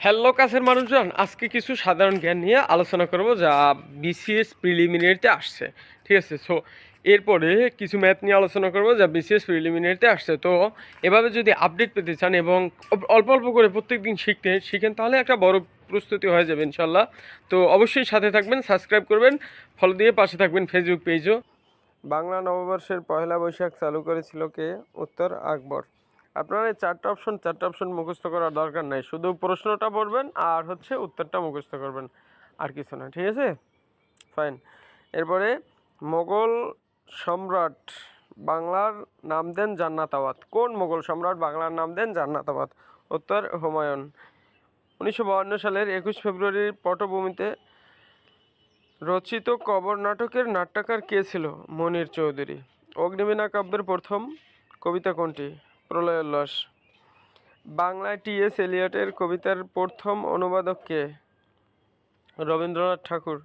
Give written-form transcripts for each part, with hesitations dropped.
Hello কাছের মানুষজন, আজকে কিছু সাধারণ জ্ঞান নিয়ে আলোচনা করব যা বিসিএস প্রিলিমিনারিতে আসছে। ঠিক আছে, সো এরপরে কিছু ম্যাথ নিয়ে আলোচনা করব যা বিসিএস প্রিলিমিনারিতে আসছে। তো এভাবে যদি আপডেট পেতে চান এবং অল্প অল্প করে প্রত্যেক দিন শিখেন তাহলে একটা বড় প্রস্তুতি হয়ে যাবে ইনশাল্লাহ। তো অবশ্যই সাথে থাকবেন, সাবস্ক্রাইব করবেন, ফলো দিয়ে পাশে থাকবেন ফেসবুক পেজও। বাংলা নববর্ষের পয়লা বৈশাখ চালু করেছিল কে? উত্তর আকবর। আপনার এই চারটা অপশন মুখস্থ করার দরকার নাই, শুধু প্রশ্নটা পড়বেন আর হচ্ছে উত্তরটা মুখস্থ করবেন, আর কিছু না। ঠিক আছে, ফাইন। এরপরে মোগল সম্রাট বাংলার নাম দেন জান্নাতাবাদ। কোন মোগল সম্রাট বাংলার নাম দেন জান্নাতাবাদ? উত্তর হুমায়ুন। 1952 সালের 21 ফেব্রুয়ারির পটভূমিতে রচিত কবর নাটকের নাট্যকার কে ছিল? মনির চৌধুরী। অগ্নিবীণা কাব্যের প্রথম কবিতা কোনটি? প্রলয় উল্লাস। বাংলায় টি.এস. এলিয়টের কবিতার প্রথম অনুবাদক কে? রবীন্দ্রনাথ ঠাকুর।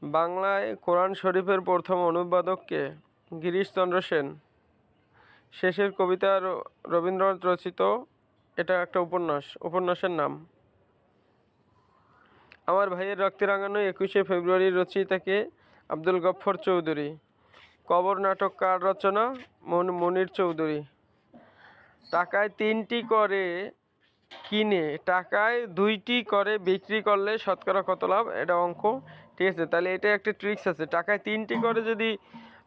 বাংলায় কোরআন শরীফের প্রথম অনুবাদক কে? গিরিশচন্দ্র সেন। শেষের কবিতা রবীন্দ্রনাথ রচিত, এটা একটা উপন্যাসের নাম। আমার ভাইয়ের রক্তে রাঙানো 21শে ফেব্রুয়ারির রচয়িতাকে? আব্দুল গফফর চৌধুরী। কবর নাটক কার রচনা? মনির চৌধুরী। টাকায় 3টি করে কিনে টাকায় 2টি করে বিক্রি করলে শতকরা কত লাভ? এটা অঙ্ক। ঠিক আছে, তাহলে এটা একটা ট্রিক্স আছে। টাকায় 3টি করে যদি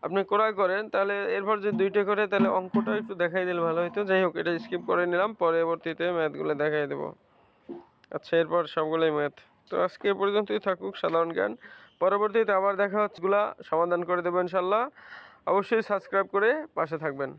আপনি ক্রয় করেন তাহলে এরপর যদি 2টা করে, তাহলে অঙ্কটা একটু দেখাই দিলে ভালো হতো। যাই হোক, এটা স্কিপ করে নিলাম, পরবর্তীতে ম্যাথগুলো দেখাই দেবো। আচ্ছা, এরপর সবগুলোই ম্যাথ। তো আজকে এ পর্যন্তই থাকুক সাধারণ জ্ঞান। পরবর্তীতে আবার দেখা হচ্ছে, সমাধান করে দেবো ইনশাল্লাহ। অবশ্যই সাবস্ক্রাইব করে পাশে থাকবেন।